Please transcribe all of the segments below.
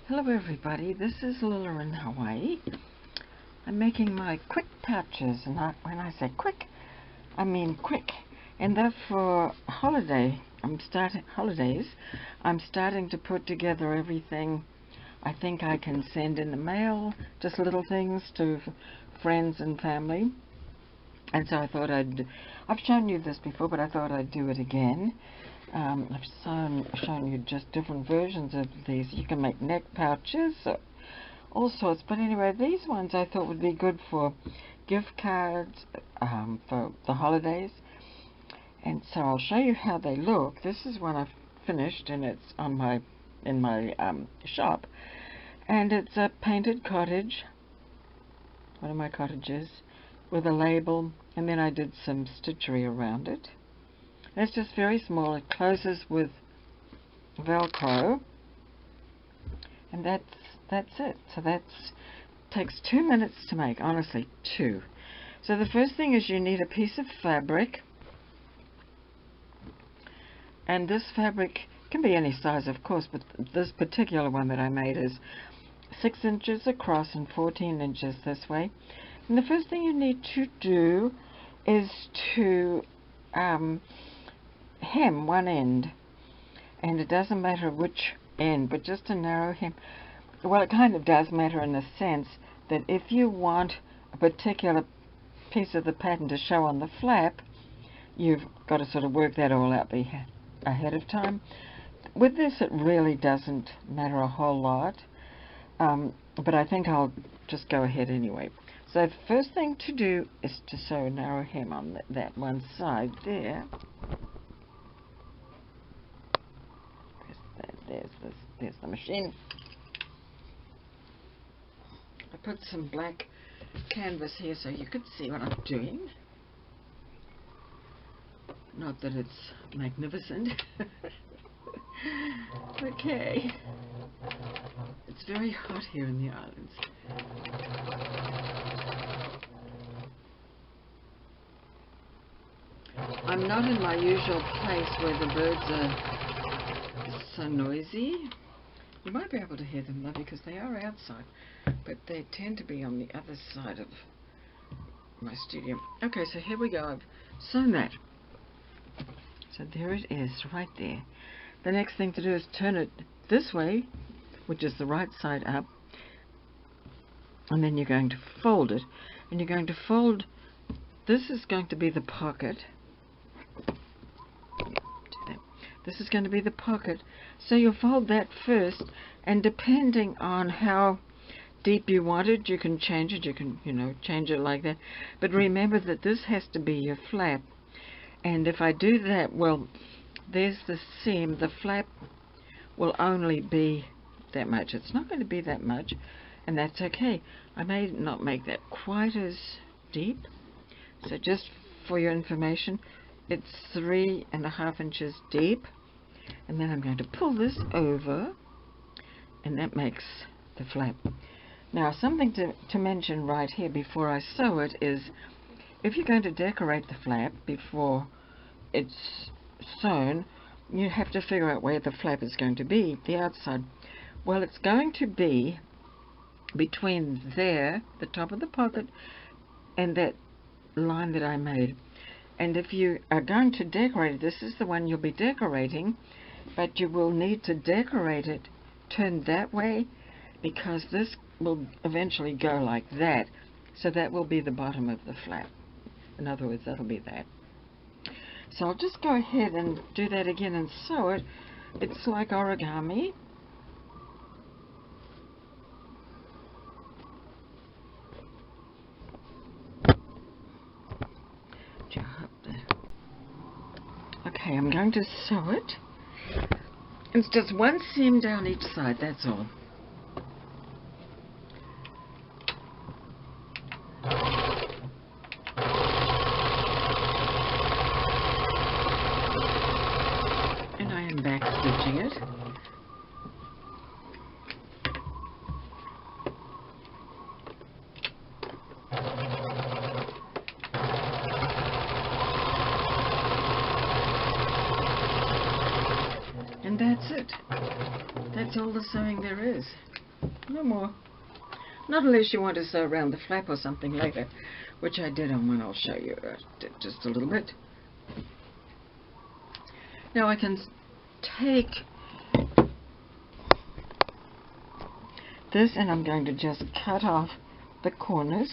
Hello everybody, this is Lila in Hawaii. I'm making my quick pouches, and when I say quick, I mean quick. And they're for holidays. I'm starting to put together everything I think I can send in the mail, just little things to friends and family. And so I thought I've shown you this before, but I thought I'd do it again. I've shown you just different versions of these. You can make neck pouches, all sorts. But anyway, these ones I thought would be good for gift cards for the holidays. And so I'll show you how they look. This is one I've finished, and it's in my shop. And it's a painted cottage, one of my cottages, with a label, and then I did some stitchery around it. And it's just very small. It closes with Velcro, and that's it. So takes 2 minutes to make, honestly, 2. So the first thing is you need a piece of fabric, and this fabric can be any size, of course, but this particular one that I made is 6 inches across and 14 inches this way. And the first thing you need to do is to hem one end, and it doesn't matter which end, but just a narrow hem. Well, it kind of does matter in the sense that if you want a particular piece of the pattern to show on the flap, you've got to sort of work that all out ahead of time. With this, it really doesn't matter a whole lot, but I think I'll just go ahead anyway. So the first thing to do is to sew a narrow hem on that one side there. There's the machine. I put some black canvas here so you could see what I'm doing. Not that it's magnificent. Okay. It's very hot here in the islands. I'm not in my usual place where the birds are so noisy. You might be able to hear them though, because they are outside, but they tend to be on the other side of my studio. Okay, so here we go. I've sewn that. So there it is, right there. The next thing to do is turn it this way, which is the right side up, and then you're going to fold it, and you're going to fold, this is going to be the pocket. This is going to be the pocket, so you'll fold that first, and depending on how deep you want it, you can change it. You can, change it like that. But remember that this has to be your flap, and if I do that, well, there's the seam. The flap will only be that much. It's not going to be that much, and that's okay. I may not make that quite as deep, so just for your information, it's 3.5 inches deep, and then I'm going to pull this over, and that makes the flap. Now, something to mention right here before I sew it is, if you're going to decorate the flap before it's sewn, you have to figure out where the flap is going to be, the outside. Well, it's going to be between there, the top of the pocket, and that line that I made. And if you are going to decorate it, this is the one you'll be decorating, but you will need to decorate it turned that way, because this will eventually go like that. So that will be the bottom of the flap. In other words, that'll be that. So I'll just go ahead and do that again and sew it. It's like origami. Okay, I'm going to sew it. It's just one seam down each side, that's all. And I am back stitching it. And that's it. That's all the sewing there is. No more. Not unless you want to sew around the flap or something later, which I did on one. I'll show you just a little bit. Now I can take this and I'm going to just cut off the corners.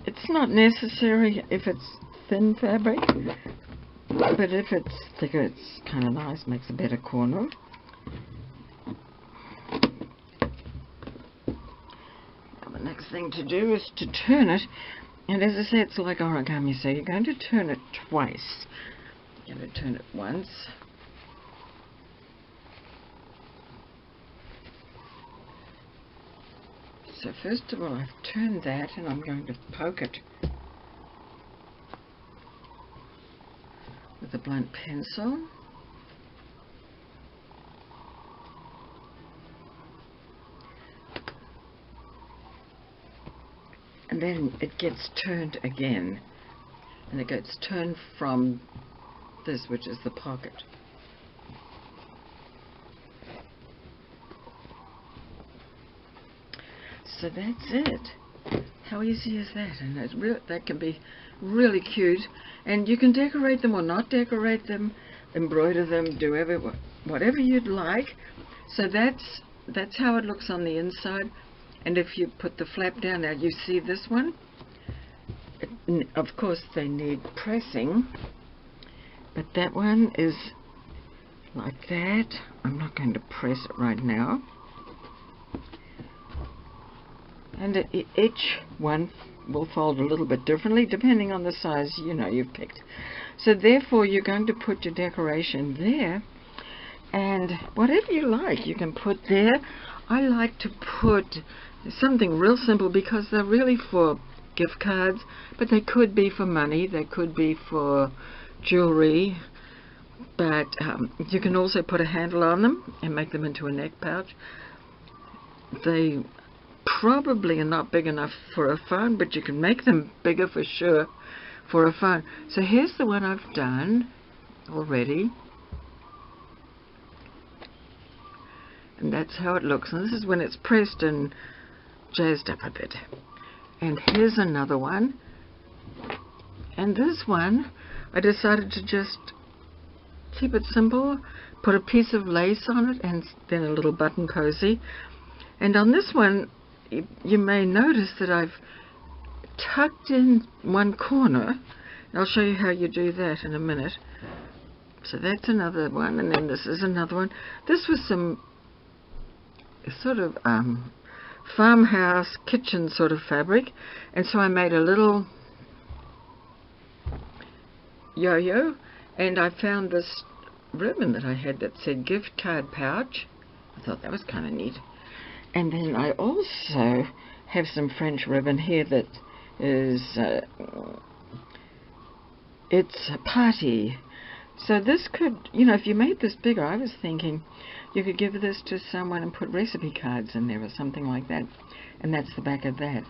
It's not necessary if it's thin fabric, but if it's thicker, it's kind of nice, makes a better corner. Now the next thing to do is to turn it, and as I say, it's like origami, so you're going to turn it twice. You're going to turn it once. So first of all, I've turned that and I'm going to poke it with a blunt pencil. And then it gets turned again. And it gets turned from this, which is the pocket. So that's it. How easy is that? And that can be really cute. And you can decorate them or not decorate them, embroider them, do whatever you'd like. So that's how it looks on the inside. And if you put the flap down, now you see this one. Of course, they need pressing, but that one is like that. I'm not going to press it right now. And each one will fold a little bit differently depending on the size you've picked. So therefore you're going to put your decoration there, and whatever you like you can put there. I like to put something real simple because they're really for gift cards, but they could be for money, they could be for jewelry, but you can also put a handle on them and make them into a neck pouch. They probably are not big enough for a phone, but you can make them bigger for sure for a phone. So here's the one I've done already, and that's how it looks. And this is when it's pressed and jazzed up a bit. And here's another one, and this one I decided to just keep it simple, put a piece of lace on it and then a little button posy. And on this one you may notice that I've tucked in one corner. I'll show you how you do that in a minute. So that's another one, and then this is another one. This was some sort of farmhouse kitchen sort of fabric, and so I made a little yo-yo, and I found this ribbon that I had that said gift card pouch. I thought that was kind of neat. And then I also have some French ribbon here that is it's a party. So this could, if you made this bigger, I was thinking you could give this to someone and put recipe cards in there or something like that. And that's the back of that.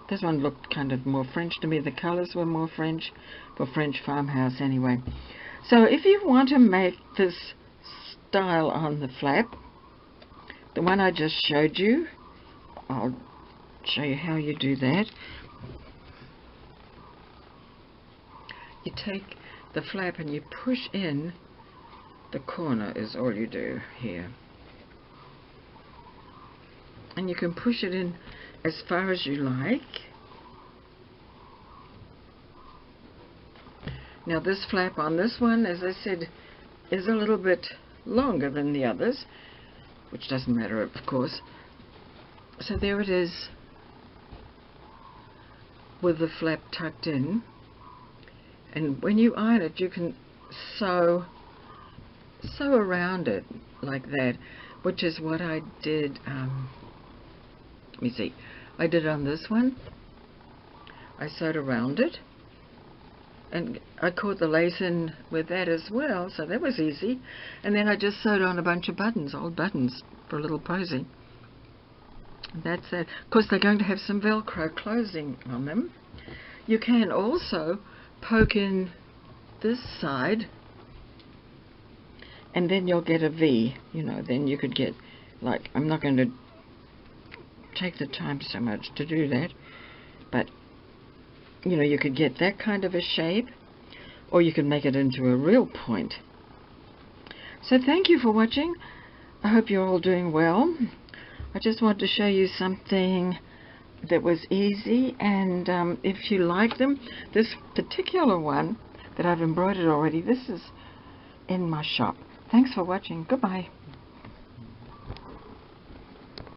This one looked kind of more French to me. The colors were more French, for French farmhouse anyway. So if you want to make this style on the flap, the one I just showed you, I'll show you how you do that. You take the flap and you push in the corner, is all you do here. And you can push it in as far as you like. Now this flap on this one, as I said, is a little bit longer than the others, which doesn't matter, of course. So there it is with the flap tucked in. And when you iron it, you can sew around it like that, which is what I did. Let me see. I did on this one. I sewed around it, and I caught the lace in with that as well, so that was easy. And then I just sewed on a bunch of buttons, old buttons, for a little posy. That's it. Of course, they're going to have some Velcro closing on them. You can also poke in this side, and then you'll get a V. You know, then you could get, like, I'm not going to take the time so much to do that, but you know, you could get that kind of a shape, or you could make it into a real point. So thank you for watching. I hope you're all doing well. I just wanted to show you something that was easy, and if you like them, this particular one that I've embroidered already, this is in my shop. Thanks for watching. Goodbye.